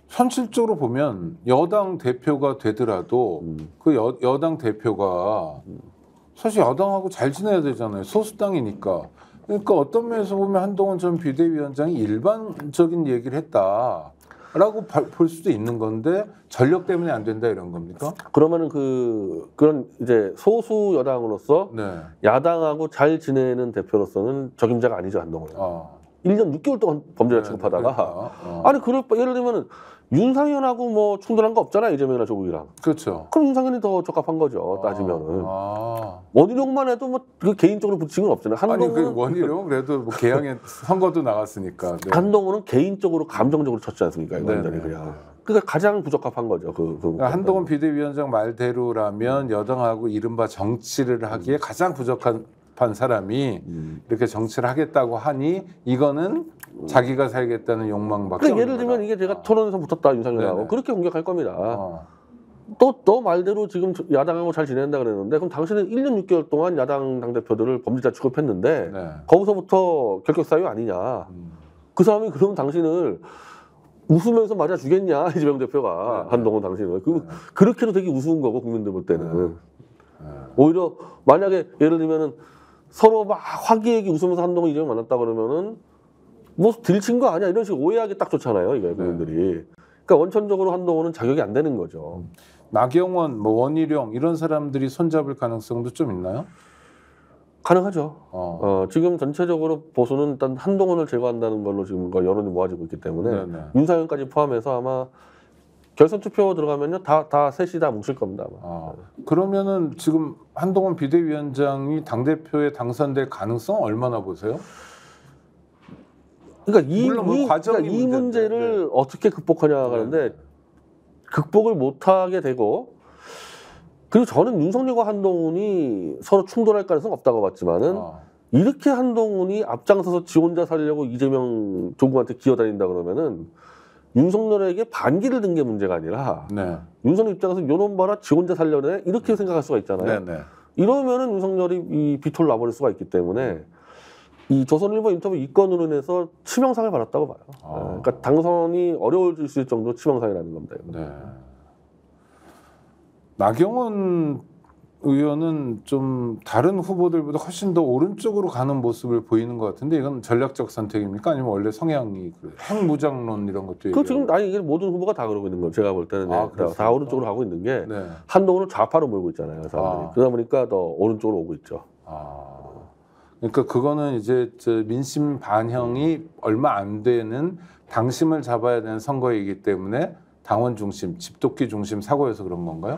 현실적으로 보면 여당 대표가 되더라도 그 여당 대표가 사실 야당하고 잘 지내야 되잖아요. 소수당이니까. 그러니까 어떤 면에서 보면 한동훈 전 비대위원장이 일반적인 얘기를 했다라고 볼 수도 있는 건데 전력 때문에 안 된다 이런 겁니까? 그러면은 그런 이제 소수 여당으로서 야당하고 잘 지내는 대표로서는 적임자가 아니죠 한동훈은. 1년 6개월 동안 범죄자 취급하다가 아니 예를 들면 윤상현하고 뭐 충돌한 거 없잖아 이재명이나 조국이랑. 그렇죠. 그럼 윤상현이 더 적합한 거죠 따지면은. 원희룡만 해도 뭐 그 개인적으로 붙인 건 없잖아요. 한동훈은 아니 그 원희룡 그래도 뭐 개항에 선거도 나갔으니까. 네. 한동훈은 개인적으로 감정적으로 쳤지 않습니까? 완전히 그냥. 그러니까 가장 부적합한 거죠. 그러니까 한동훈 비대위원장 말대로라면 여당하고 이른바 정치를 하기에 가장 부적한 사람이 이렇게 정치를 하겠다고 하니 이거는 자기가 살겠다는 욕망밖에 그러니까 없는 예를 들면 거다. 이게 제가 토론에서 붙었다 윤상현하고 네네. 그렇게 공격할 겁니다. 너 말대로 지금 야당하고 잘 지낸다 그랬는데 그럼 당신은 1년 6개월 동안 야당 당대표들을 범죄자 취급했는데 네. 거기서부터 결격 사유 아니냐. 그 사람이 그럼 당신을 웃으면서 맞아 주겠냐 이재명 대표가 네. 한동훈 당신을 그렇게도 되게 우스운 거고 국민들 볼 때는 오히려 만약에 예를 들면은 서로 막 화기애애하게 웃으면서 한동훈 이재명 만났다 그러면은 뭐 들친 거 아니야 이런 식으로 오해하기 딱 좋잖아요 이게 국민들이. 그러니까 원천적으로 한동훈은 자격이 안 되는 거죠. 나경원, 뭐 원희룡 이런 사람들이 손잡을 가능성도 좀 있나요? 가능하죠. 지금 전체적으로 보수는 일단 한동훈을 제거한다는 걸로 지금 여론이 모아지고 있기 때문에 네네. 윤상현까지 포함해서 아마 결선 투표 들어가면요 다 셋이 다 뭉칠 겁니다. 아마. 그러면은 지금 한동훈 비대위원장이 당 대표에 당선될 가능성 얼마나 보세요? 그러니까 물론 뭐 과정이 그러니까 이 문제인데, 문제를 네. 어떻게 극복하냐 하는데 극복을 못하게 되고 그리고 저는 윤석열과 한동훈이 서로 충돌할 가능성 없다고 봤지만은 이렇게 한동훈이 앞장서서 지 혼자 살려고 이재명 조국한테 기어다닌다 그러면은 윤석열에게 반기를 든 게 문제가 아니라 네. 윤석열 입장에서 요놈 봐라 지 혼자 살려네 이렇게 생각할 수가 있잖아요. 네네. 이러면은 윤석열이 이 비토를 놔버릴 수가 있기 때문에 이 조선일보 인터뷰 이 건으로 인해서 치명상을 받았다고 봐요. 그러니까 당선이 어려워질 수 있을 정도로 치명상이라는 겁니다. 이건. 네. 나경원 의원은 좀 다른 후보들보다 훨씬 더 오른쪽으로 가는 모습을 보이는 것 같은데 이건 전략적 선택입니까? 아니면 원래 성향이 핵무장론 이런 것도 그 지금 아니 이게 모든 후보가 다 그러고 있는 거예요. 제가 볼 때는 다 오른쪽으로 가고 있는 게 네. 한동훈을 좌파로 몰고 있잖아요. 사람들이. 그러다 보니까 더 오른쪽으로 오고 있죠. 그러니까 그거는 이제 민심 반영이 얼마 안 되는 당심을 잡아야 되는 선거이기 때문에 당원 중심, 집도끼 중심 사고여서 그런 건가요?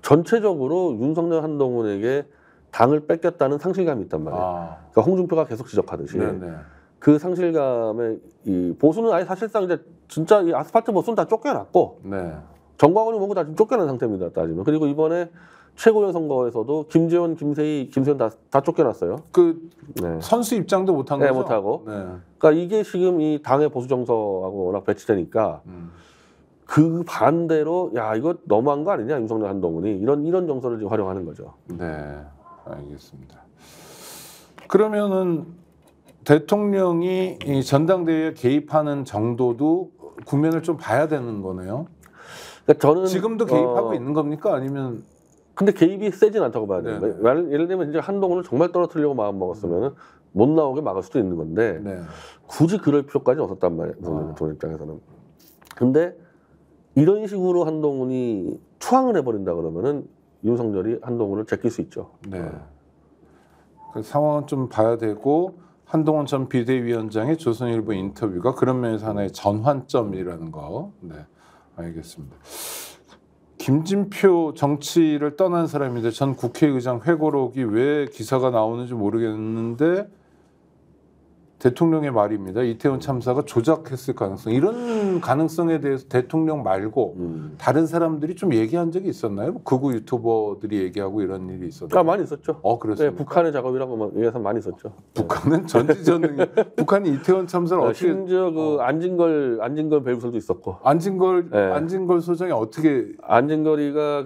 전체적으로 윤석열 한동훈에게 당을 뺏겼다는 상실감이 있단 말이에요. 그러니까 홍준표가 계속 지적하듯이 네네. 그 상실감에 이 보수는 아예 사실상 이제 진짜 이 아스팔트 보수는 다 쫓겨났고 네. 정광훈이 뭐고 다 지금 쫓겨난 상태입니다. 따지면 그리고 이번에 최고위원 선거에서도 김재원, 김세희, 김세현 다 쫓겨났어요. 그 네. 선수 입장도 못한 네, 거죠? 못하고. 네. 그러니까 이게 지금 이 당의 보수 정서하고 워낙 배치되니까 그 반대로 야 이거 너무한 거 아니냐 윤석열 한동훈이 이런 정서를 지금 활용하는 거죠. 네, 알겠습니다. 그러면은 대통령이 이 전당대회에 개입하는 정도도 국면을 좀 봐야 되는 거네요. 그러니까 저는 지금도 개입하고 있는 겁니까? 아니면 근데 개입이 세진 않다고 봐야 돼요. 네. 예를 들면 이제 한동훈을 정말 떨어뜨리려고 마음 먹었으면은 못 나오게 막을 수도 있는 건데 네. 굳이 그럴 필요까지는 없었단 말이에요. 대통령 입장에서는. 근데 이런 식으로 한동훈이 투항을 해버린다 그러면은 윤석열이 한동훈을 제낄 수 있죠. 네. 그 상황은 좀 봐야 되고 한동훈 전 비대위원장의 조선일보 인터뷰가 그런 면에서 하나의 전환점이라는 거. 네, 알겠습니다. 김진표 정치를 떠난 사람인데 전 국회의장 회고록이 왜 기사가 나오는지 모르겠는데 대통령의 말입니다. 이태원 참사가 조작했을 가능성 이런 가능성에 대해서 대통령 말고 다른 사람들이 좀 얘기한 적이 있었나요? 극우 유튜버들이 얘기하고 이런 일이 있었나요? 많이 있었죠. 그랬습니까? 네, 북한의 작업이라고 막 얘기해서 많이 있었죠. 북한은 전지전능. 북한이 이태원 참사를 어떻게 심지어 그 안진걸 배우설도 있었고. 안진걸 소장이 어떻게 안진걸이가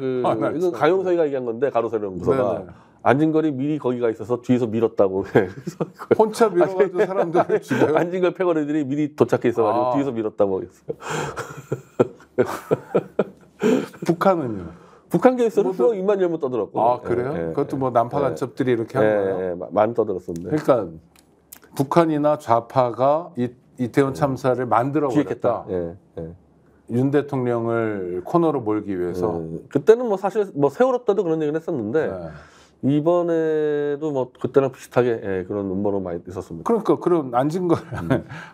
이거 가용서이가 얘기한 건데 가로세로 연구소가 네네. 안진걸이 미리 거기가 있어서 뒤에서 밀었다고. 혼자 밀어가지고 사람들을 죽여요. 안진걸 패거리들이 미리 도착해 있어가지고 뒤에서 밀었다고 했어요. 북한은요? 북한 케이스는 또 입만 열면 떠들었고. 그래요? 그것도 뭐 난파 간첩들이 이렇게 한 거예요? 많이 떠들었었는데. 그러니까 북한이나 좌파가 이태원 참사를 만들어버렸다. 윤 대통령을 코너로 몰기 위해서. 그때는 뭐 사실 뭐 세월호 때도 그런 얘기를 했었는데 이번에도 뭐 그때랑 비슷하게 예, 그런 음모론 많이 있었습니다. 그러니까 그런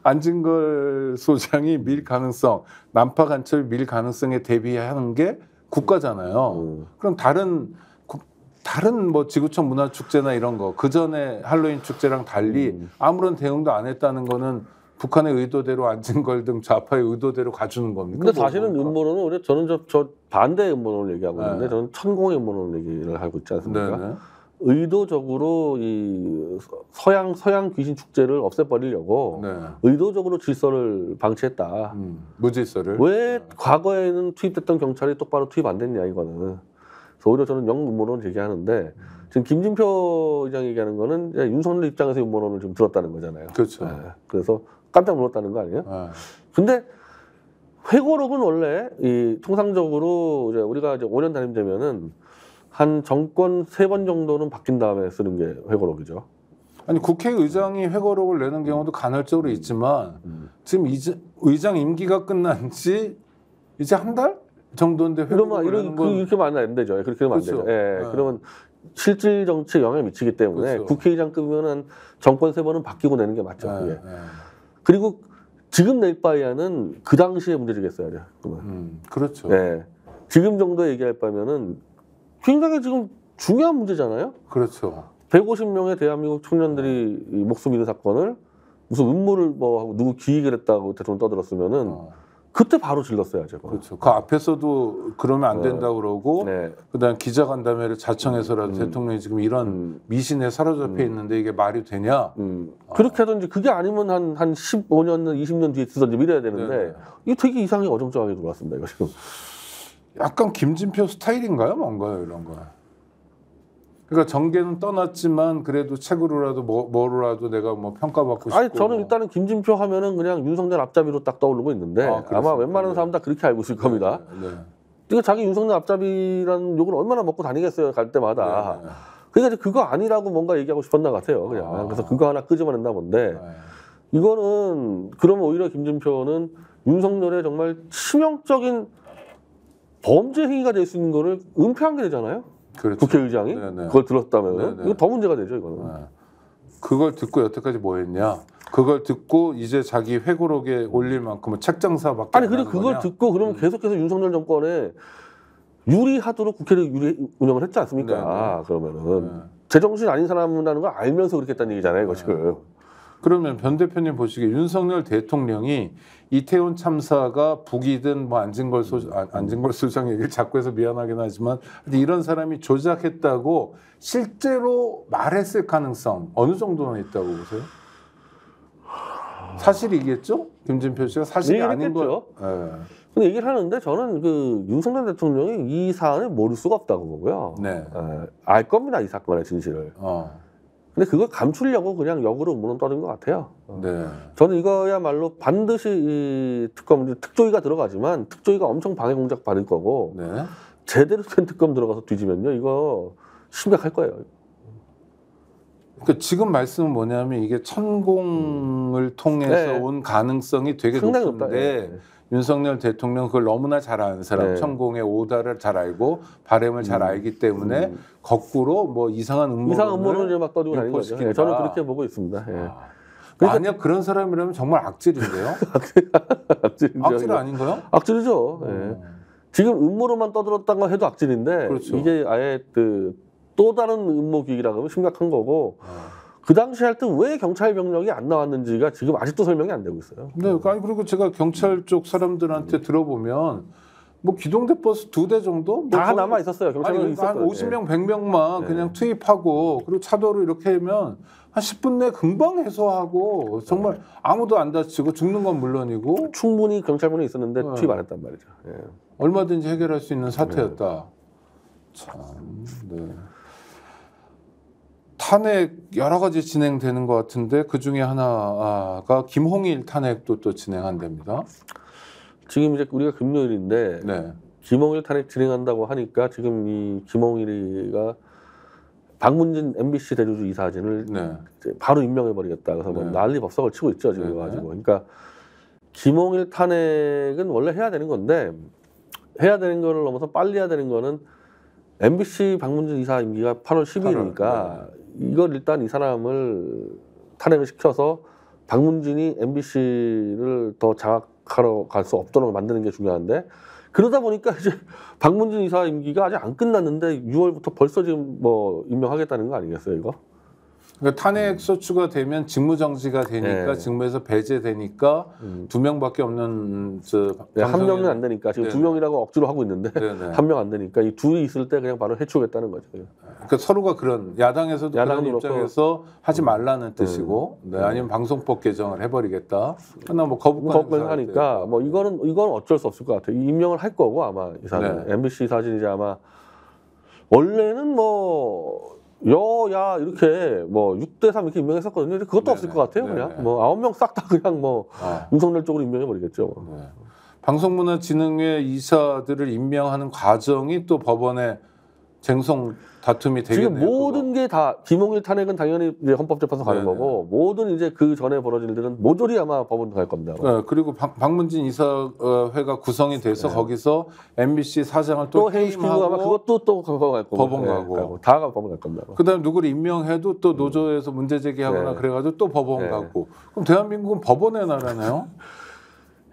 안진걸 소장이 밀 가능성, 난파 간첩 밀 가능성에 대비하는 게 국가잖아요. 그럼 다른 뭐 지구촌 문화 축제나 이런 거 그 전에 할로윈 축제랑 달리 아무런 대응도 안 했다는 거는 북한의 의도대로 안진걸 등 좌파의 의도대로 가주는 겁니까? 근데 사실은 음모론은 저는 저 반대 음모론을 얘기하고 있는데 저는 천공의 음모론 얘기를 하고 있지 않습니까? 네네. 의도적으로 이 서양 귀신 축제를 없애버리려고 네. 의도적으로 질서를 방치했다. 무질서를. 왜 과거에는 투입됐던 경찰이 똑바로 투입 안 됐냐 이거는. 그래서 오히려 저는 음모론을 얘기하는데 지금 김진표 의장이 얘기하는 거는 이제 윤석열 입장에서 음모론을 좀 들었다는 거잖아요. 그렇죠. 네. 그래서 깜짝 놀랐다는 거 아니에요? 네. 근데 회고록은 원래 이 통상적으로 이제 우리가 이제 5년 담임되면은 한 정권 3번 정도는 바뀐 다음에 쓰는 게 회고록이죠. 아니 국회의장이 회고록을 내는 경우도 간헐적으로 있지만 지금 의장 임기가 끝난 지 이제 한 달 정도인데 회고록을 내는 건 이렇게 하면 안 되죠. 그렇게 하면 안 그렇죠. 되죠. 예, 네. 그러면 실질 정치에 영향을 미치기 때문에 그렇죠. 국회의장급이면 정권 3번은 바뀌고 내는 게 맞죠. 네, 그게. 네. 그리고 지금 낼 바에는 그 당시에 문제지겠어야 돼요. 그렇죠. 예. 지금 정도 얘기할 바면은 굉장히 지금 중요한 문제잖아요. 그렇죠. 150명의 대한민국 청년들이 이 목숨 잃은 사건을 무슨 음모를 뭐 하고 누구 기획을 했다고 대통령 떠들었으면은 그때 바로 질렀어야죠. 그렇죠. 그 앞에서도 그러면 안 된다고 그러고 네. 그다음 기자간담회를 자청해서라도 대통령이 지금 이런 미신에 사로잡혀 있는데 이게 말이 되냐? 그렇게 하든지 그게 아니면 한 15년, 20년 뒤에 쓰든지 이래야 되는데 네네. 이게 되게 이상하게 어정쩡하게 들어왔습니다. 이거 지금. 약간 김진표 스타일인가요? 뭔가요? 이런 거. 그러니까 정계는 떠났지만 그래도 책으로라도 뭐로라도 내가 뭐 평가받고 싶고. 아니 저는 일단은 김진표 하면은 그냥 윤석열 앞잡이로 딱 떠오르고 있는데 아마 웬만한 사람 다 그렇게 알고 있을 겁니다. 네. 이거 자기 윤석열 앞잡이라는 욕을 얼마나 먹고 다니겠어요 갈 때마다. 네. 그러니까 이제 그거 아니라고 뭔가 얘기하고 싶었나 같아요. 그냥 그래서 그거 하나 끄집어냈나 본데 이거는 그러면 오히려 김진표는 윤석열의 정말 치명적인 범죄 행위가 될 수 있는 거를 은폐한 게 되잖아요. 그렇죠. 국회의장이 네네. 그걸 들었다면 네네. 이거 더 문제가 되죠. 이거는. 네. 그걸 듣고 여태까지 뭐 했냐? 그걸 듣고 이제 자기 회고록에 올릴 만큼은 책장사밖에 아니 안 그리고 하는 그걸 거냐? 듣고 그러면 계속해서 윤석열 정권에 유리하도록 국회를 운영을 했지 않습니까? 그러면은 제정신 아닌 사람이라는 걸 알면서 그렇게 했다는 얘기잖아요. 이거 지금. 그러면 변 대표님 보시기에 윤석열 대통령이 이태원 참사가 북이든 뭐 안진걸 소장 얘기를 자꾸 해서 미안하긴 하지만 이런 사람이 조작했다고 실제로 말했을 가능성 어느 정도나 있다고 보세요? 사실이겠죠? 김진표 씨가 사실이 아닌 거. 네. 근데 얘기를 하는데 저는 그 윤석열 대통령이 이 사안을 모를 수가 없다고 보고요. 네. 알 겁니다. 이 사건의 진실을. 근데 그걸 감추려고 그냥 역으로 문을 떠든 것 같아요. 네. 저는 이거야말로 반드시 이 특검, 특조위가 들어가지만 특조위가 엄청 방해 공작 받을 거고 네. 제대로 된 특검 들어가서 뒤지면요. 이거 심각할 거예요. 그러니까 지금 말씀은 뭐냐면 이게 천공을 통해서 온 가능성이 되게 높은데 윤석열 대통령 그걸 너무나 잘 아는 사람, 천공의 오다를 잘 알고 바램을 잘 알기 때문에 거꾸로 뭐 이상한 음모론을 막 떠들고 다니는 거죠. 저는 그렇게 보고 있습니다. 그러니까 만약 그런 사람이라면 정말 악질인데요? 악질 아닌가요? 악질이죠. 지금 음모로만 떠들었다고 해도 악질인데 그렇죠. 이게 아예 또 다른 음모 기기라고 하면 심각한 거고 그 당시 할 때 왜 경찰 병력이 안 나왔는지가 지금 아직도 설명이 안 되고 있어요. 네, 아니 그리고 제가 경찰 쪽 사람들한테 들어보면 뭐 기동대 버스 2대 정도 다 남아 있었어요. 경찰이 한 50명, 100명만 그냥 투입하고 그리고 차도로 이렇게 하면 한 10분 내에 금방 해소하고 정말 아무도 안 다치고 죽는 건 물론이고 충분히 경찰분이 있었는데 투입 안 했단 말이죠. 얼마든지 해결할 수 있는 사태였다. 참, 네. 탄핵 여러 가지 진행되는 것 같은데 그 중에 하나가 김홍일 탄핵도 또 진행한답니다. 지금 이제 우리가 금요일인데 김홍일 탄핵 진행한다고 하니까 지금 이 김홍일이가 박문진 MBC 대주주 이사진을 이제 바로 임명해버리겠다. 그래서 뭐 난리 법석을 치고 있죠 지금 가지고. 그러니까 김홍일 탄핵은 원래 해야 되는 건데 해야 되는 거를 넘어서 빨리 해야 되는 거는 MBC 박문진 이사 임기가 8월 10일이니까 이걸 일단 이 사람을 탄핵을 시켜서 박문진이 MBC를 더 장악하러 갈 수 없도록 만드는 게 중요한데 그러다 보니까 이제 박문진 이사 임기가 아직 안 끝났는데 6월부터 벌써 지금 뭐 임명하겠다는 거 아니겠어요, 이거? 그러니까 탄핵 소추가 되면 직무정지가 되니까 네. 직무에서 배제되니까 2명밖에 없는 한 명은 안 되니까 지금 네네. 2명이라고 억지로 하고 있는데 네네. 한 명 안 되니까 이 둘이 있을 때 그냥 바로 해치우겠다는 거죠. 그러니까 서로가 그런 야당에서도 그런 야당으로서 입장에서 하지 말라는 뜻이고 아니면 방송법 개정을 해버리겠다 하나 뭐 거부권 하니까 뭐 이건 어쩔 수 없을 것 같아요. 임명을 할 거고 아마 이사는 네. MBC 사진이 이제 아마 원래는 뭐 여야 이렇게 뭐 6대3 이렇게 임명했었거든요. 근데 그것도 네네. 없을 것 같아요. 그냥 네네. 뭐 9명 싹 다 그냥 뭐 윤석열 쪽으로 임명해 버리겠죠. 네. 방송문화진흥회 이사들을 임명하는 과정이 또 법원에 쟁송 다툼이 되겠네요. 지금 모든 게 다 김홍일 탄핵은 당연히 이제 헌법재판소 가는 네네. 거고 모든 이제 그 전에 벌어질 일들은 모조리 아마 법원 갈 겁니다. 네, 그리고 박문진 이사회가 구성이 돼서 네. 거기서 MBC 사장을 또 또 해임시키고 아마 해임하고 그것도 또 법원 갈 거고 법원 가고. 다가 법원 갈 겁니다. 그다음에 누구를 임명해도 또 노조에서 문제 제기하거나 네. 그래가지고 또 법원 네. 가고 그럼 대한민국은 법원의 나라네요.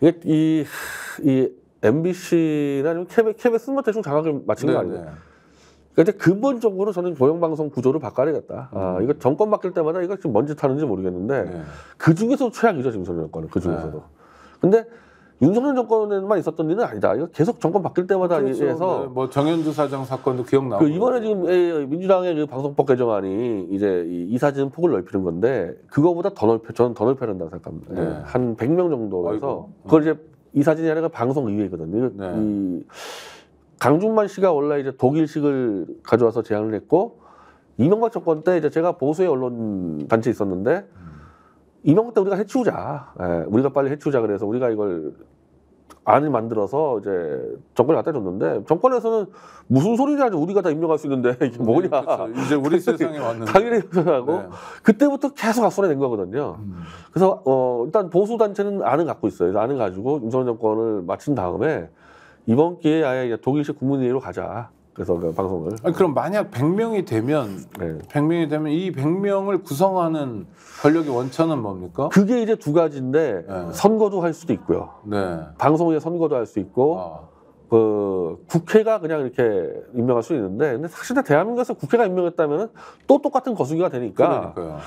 이게 이 MBC나 아니면 KBS 뭐 대충 장악을 맞춘 거 아니에요? 그러니까 이제 근본적으로 저는 공영방송 구조를 바꿔야 되겠다. 이거 정권 바뀔 때마다 이거 지금 뭔 짓 하는지 모르겠는데 네. 그 중에서도 최악이죠, 윤석열 정권은. 그 중에서도. 근데 윤석열 정권에만 있었던 일은 아니다. 이거 계속 정권 바뀔 때마다 그렇죠. 해서 네, 뭐 정현주 사장 사건도 기억나고. 그 이번에 지금 민주당의 그 방송법 개정안이 이제 이 이사진 폭을 넓히는 건데 그거보다 저는 더 넓혀야 된다고 생각합니다. 네. 한 100명 정도에서 아이고. 그걸 이제 이사진이 아니라 방송의회거든요. 네. 이 강준만 씨가 원래 이제 독일식을 가져와서 제안을 했고 이명박 정권 때 이제 제가 보수의 언론 단체에 있었는데 이명박 때 우리가 해치우자. 우리가 빨리 해치우자 그래서 우리가 이걸 안을 만들어서 이제 정권에 갖다 줬는데 정권에서는 무슨 소리냐 우리가 다 임명할 수 있는데 이게 뭐냐. 그렇죠. 이제 우리 세상에 왔는데. 당연히 하고 네. 그때부터 계속 악순환 된 거거든요. 그래서 일단 보수 단체는 안을 갖고 있어요. 안을 가지고 윤석열 정권을 마친 다음에 이번 기회에 아예 독일식 국민회의로 가자. 그래서 그 방송을. 아니, 그럼 만약 100명이 되면 네. 100명이 되면 이 100명을 구성하는 권력의 원천은 뭡니까? 그게 이제 두 가지인데 네. 선거도 할 수도 있고요. 네. 방송에 선거도 할 수 있고 아, 그 국회가 그냥 이렇게 임명할 수 있는데 근데 사실은 대한민국에서 국회가 임명했다면 또 똑같은 거수기가 되니까 그러니까요.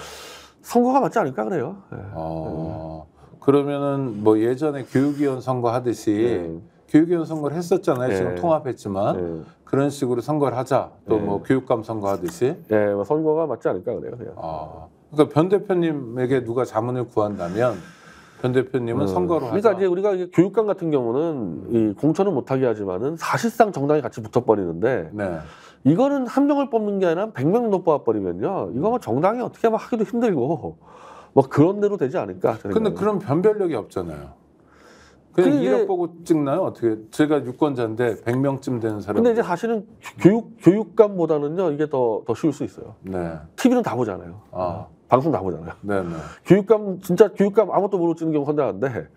선거가 맞지 않을까 그래요. 네. 그러면은 뭐 예전에 교육위원 선거 하듯이 네. 교육위원 선거를 했었잖아요. 네. 지금 통합했지만 네. 그런 식으로 선거를 하자. 또 뭐 교육감 선거 하듯이. 네, 뭐 선거가 맞지 않을까 그래요. 그냥. 그러니까 변 대표님에게 누가 자문을 구한다면 변 대표님은 선거로 하자. 그러니까 이제 우리가 이게 교육감 같은 경우는 이 공천을 못하게 하지만은 사실상 정당이 같이 붙어버리는데 네. 이거는 한 명을 뽑는 게 아니라 100명 정도 뽑아버리면요. 이거 뭐 정당이 어떻게 막 하기도 힘들고 뭐 그런 대로 되지 않을까. 근데 그런 변별력이 없잖아요. 그냥 근데 1억 이제- 보고 찍나요? 어떻게? 제가 유권자인데 100명쯤 되는 사람. 근데 이제 사실은 교육감보다는요 이게 더 쉬울 수 있어요. 네. TV는 다 보잖아요. 아, 방송 다 보잖아요. 네네. 교육감 아무것도 모르고 찍는 경우 선대한데 네.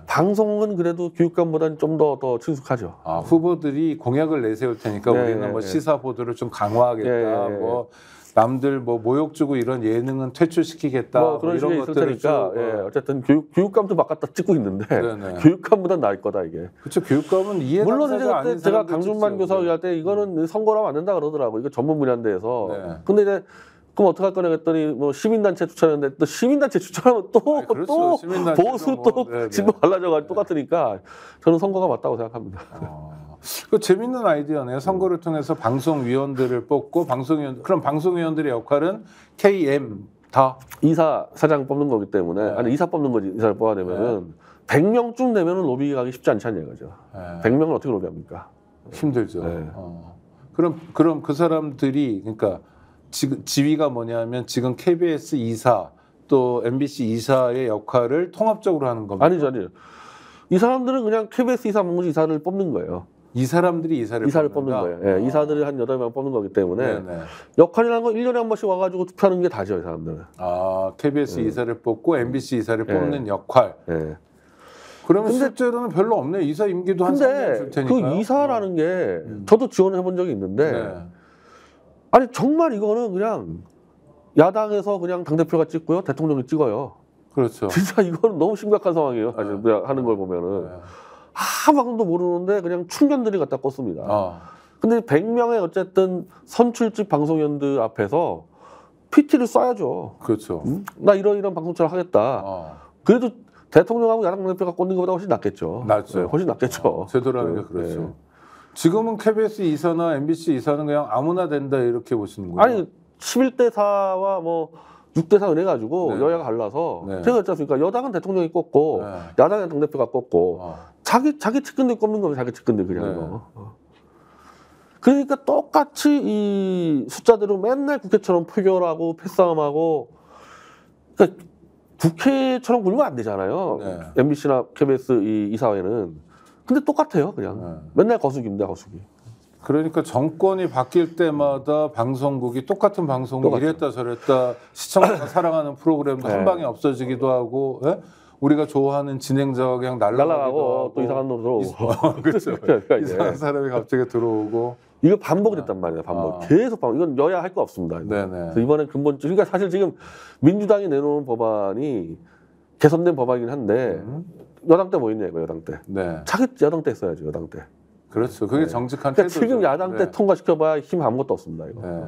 방송은 그래도 교육감보다는 좀 더 친숙하죠. 후보들이 공약을 내세울 테니까 네, 우리는 뭐 네. 시사 보도를 좀 강화하겠다. 네, 네. 뭐 남들 뭐 모욕 주고 이런 예능은 퇴출시키겠다. 뭐 그런 식의 있을 테니까 어쨌든 교육감도 막 갖다 찍고 있는데 네네. 교육감보다 나을 거다 이게. 그렇죠. 교육감은 이해 물론 이제 당사자가 그때 아닌 제가 사람들 강준만 찍죠. 교사 얘기할 때 이거는 선거라면 안 된다 그러더라고. 이거 전문 분야인데 해서. 네. 근데 이제 그럼 어떡할 거냐 했더니 뭐 시민단체 추천했는데 또 시민단체 추천하면 또 그렇죠. 또 시민단체도 보수 뭐, 또 네네. 진보 갈라져가지고 똑같으니까 저는 선거가 맞다고 생각합니다. 그 재밌는 아이디어네요. 선거를 통해서 방송위원들을 뽑고 그럼 방송위원들의 역할은 KM 다 이사 사장 뽑는 거기 때문에 네. 아니 이사 뽑는 거지. 이사를 뽑아내면은 100명쯤 되면은 로비 가기 쉽지 않지 이거죠. 네. 100명을 어떻게 로비합니까? 힘들죠. 네. 그럼 그 사람들이 그러니까 지위가 뭐냐면 지금 KBS 이사 또 MBC 이사의 역할을 통합적으로 하는 겁니다. 아니죠. 이 사람들은 그냥 KBS 이사 문무지 이사를 뽑는 거예요. 이 사람들이 이사를 뽑는 거예요. 예, 이사들이 한 8명 뽑는 거기 때문에 네네. 역할이라는 건 1년에 한 번씩 와가지고 투표하는 게 다죠, 이 사람들은. KBS 이사를 뽑고 MBC 이사를 네. 뽑는 역할. 예. 그러면 근데- 실제로는 별로 없네요. 이사 임기도 한 3년 근데 줄 그 테니까요. 이사라는 게 저도 지원을 해본 적이 있는데 네. 아니 정말 이거는 그냥 야당에서 그냥 당대표가 찍고요, 대통령이 찍어요. 그렇죠. 진짜 이거는 너무 심각한 상황이에요. 사실 그냥 하는 걸 보면은 아무도 모르는데 그냥 충견들이 갖다 꽂습니다. 근데 100명의 어쨌든 선출직 방송연들 앞에서 PT를 쏴야죠. 그렇죠. 나 이런 방송처럼 하겠다. 그래도 대통령하고 야당 대표가 꽂는 것보다 훨씬 낫겠죠. 낫죠. 네, 훨씬 낫겠죠. 제대로 하는 게 그렇죠. 네. 지금은 KBS 이사나 MBC 이사는 그냥 아무나 된다 이렇게 보시는 거예요? 아니 11대 4와 뭐 6대 4 이래가지고 네. 여야가 갈라서 네. 제가 했지 않습니까? 여당은 대통령이 꽂고 네. 야당은 당대표가 꽂고 자기 측근들 꼽는 거면 자기 측근들 그냥 네. 이거. 그러니까 똑같이 이 숫자대로 맨날 국회처럼 표결하고 패싸움하고 그러니까 국회처럼 굴면 안 되잖아요. 네. MBC나 KBS 이 이사회는. 근데 똑같아요, 그냥. 네. 맨날 거수기입니다, 거수기. 그러니까 정권이 바뀔 때마다 방송국이 똑같은 방송국 똑같죠. 이랬다 저랬다 시청자가 사랑하는 프로그램도 네. 한 방에 없어지기도 하고 예? 우리가 좋아하는 진행자가 그냥 날아가기도 날라가고 하고 또 이상한 놈 들어오고. 그렇죠. 그러니까 이제 이상한 사람이 갑자기 들어오고 이거 반복이 됐단 말이에요, 반복. 계속 반복. 이건 여야 할 거 없습니다. 이거. 네네. 그래서 이번엔 근본적. 그러니까 사실 지금 민주당이 내놓은 법안이 개선된 법안이긴 한데 여당 때 뭐 있냐 이거 여당 때. 네. 자기 여당 때 했어야죠, 여당 때. 그렇죠. 그게 네. 정직한 그러니까 태도죠. 지금 야당 때 네. 통과시켜봐야 힘 아무것도 없습니다, 이거. 네.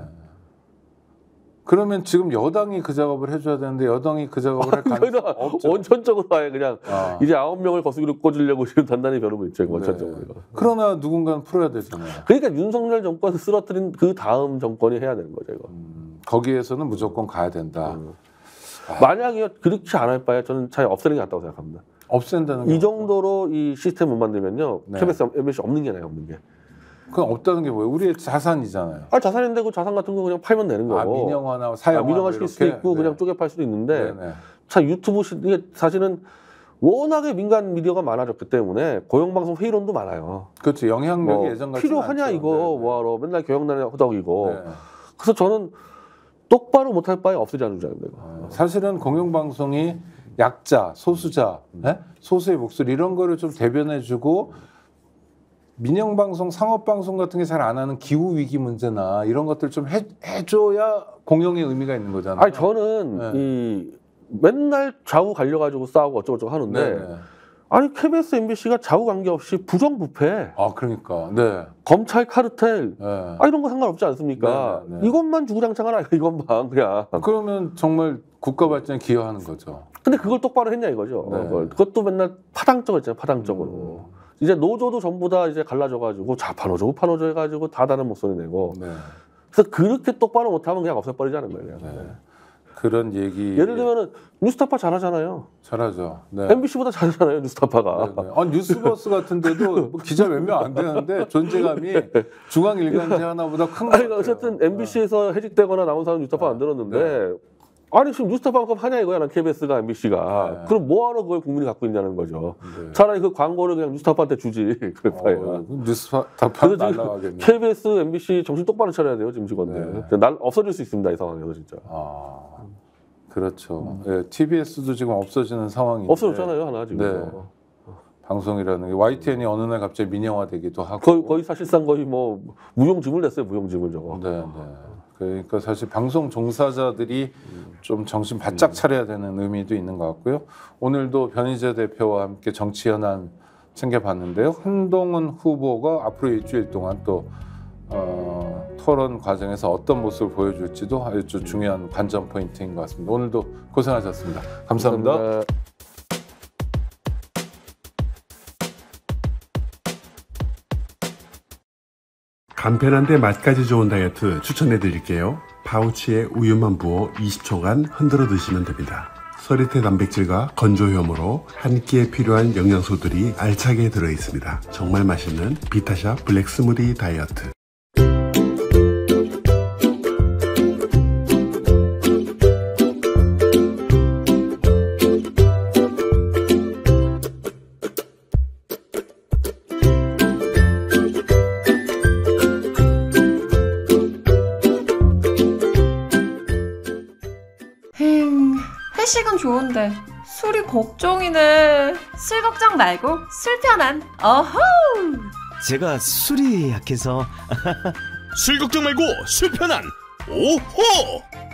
그러면 지금 여당이 그 작업을 해줘야 되는데 여당이 그 작업을 할 가능성이 저희는 없죠. 원천적으로 아예 그냥 이제 9명을 거수기로 꽂으려고 지금 단단히 벼르고 있죠, 원천적으로. 네. 그러나 누군가는 풀어야 되잖아요. 그러니까 윤석열 정권을 쓰러뜨린 그 다음 정권이 해야 되는 거죠, 이거. 거기에서는 무조건 가야 된다. 만약에 그렇게 안 할 바에 저는 차라리 없애는 게 낫다고 생각합니다. 없앤다는 게 이 정도로 이 시스템 못 만들면요, 네. KBS, MBC 없는 게 나요, 없는 게. 그건 없다는 게 뭐예요? 우리의 자산이잖아요. 아, 자산인데 그 자산 같은 거 그냥 팔면 되는 거고. 민영화나 사영화 민영화 시킬 수도 있고 그냥 쪼개 팔 수도 있는데 네네. 참 유튜브 이게 사실은 워낙에 민간 미디어가 많아졌기 때문에 고용방송 회의론도 많아요. 그렇죠. 영향력이 뭐 예전 같지 필요하냐 이거 뭐하러 맨날 경영난에 허덕이고. 네. 그래서 저는 똑바로 못할 바에 없애자는 줄알는데 사실은 공영방송이 약자, 소수자, 네? 소수의 목소리 이런 거를 좀 대변해주고 민영방송, 상업방송 같은 게 잘 안 하는 기후위기 문제나 이런 것들 좀 해줘야 공영의 의미가 있는 거잖아요. 아니 저는 네. 이 맨날 좌우 갈려가지고 싸우고 어쩌고저쩌고 하는데 네네. 아니 KBS, MBC가 좌우 관계없이 부정부패, 아 그러니까 네. 검찰 카르텔 네. 아 이런 거 상관없지 않습니까? 네, 네, 네. 이것만 주구장창하라 이것만 그냥. 그러면 정말 국가 발전에 기여하는 거죠. 근데 그걸 똑바로 했냐 이거죠. 네. 그것도 맨날 파당적으로 했잖아요. 파당적으로. 이제 노조도 전부 다 이제 갈라져가지고 좌파 노조, 우파 노조 해가지고 다 다른 목소리 내고. 네. 그래서 그렇게 똑바로 못하면 그냥 없애버리자는 거예요. 네. 그런 얘기. 예를 들면은 뉴스타파 잘하잖아요. 잘하죠. 네. MBC보다 잘하잖아요. 뉴스타파가. 네, 네. 아, 뉴스버스 같은데도 뭐 기자 몇 명 안 되는데 존재감이 중앙 일간지 하나보다 큰 거 아니 같아요. 어쨌든 MBC에서 해직되거나 나온 사람 뉴스타파 안 들었는데 아니 지금 뉴스타파만큼 하냐 이거야 난 KBS가 MBC가. 네. 그럼 뭐하러 그걸 국민이 갖고 있냐는 거죠. 네. 차라리 그 광고를 그냥 뉴스타파한테 주지. 그럴 바에야. 뉴스타파 그래서 지금 날라가겠네. KBS, MBC 정신 똑바로 차려야 돼요 지금 직원들. 네. 날 없어질 수 있습니다 이 상황에서 진짜. 아, 그렇죠. 네, TBS도 지금 없어지는 상황인데. 없어졌잖아요 하나 지금. 네. 방송이라는 게 YTN이 어느 날 갑자기 민영화되기도 하고. 거의 사실상 거의 뭐 무용지물 됐어요 무용지물 저거. 네, 네. 그러니까 사실 방송 종사자들이 좀 정신 바짝 차려야 되는 의미도 있는 것 같고요. 오늘도 변희재 대표와 함께 정치 현안 챙겨봤는데요. 한동훈 후보가 앞으로 일주일 동안 또 토론 과정에서 어떤 모습을 보여줄지도 아주 중요한 관전 포인트인 것 같습니다. 오늘도 고생하셨습니다. 감사합니다. 감사합니다. 간편한데 맛까지 좋은 다이어트 추천해드릴게요. 파우치에 우유만 부어 20초간 흔들어 드시면 됩니다. 서리태 단백질과 건조효모로 한 끼에 필요한 영양소들이 알차게 들어있습니다. 정말 맛있는 비타샵 블랙 스무디 다이어트. 회식은 좋은데 술이 걱정이네. 술 걱정 말고 술 편한 어허. 제가 술이 약해서 술 걱정 말고 술 편한 오호.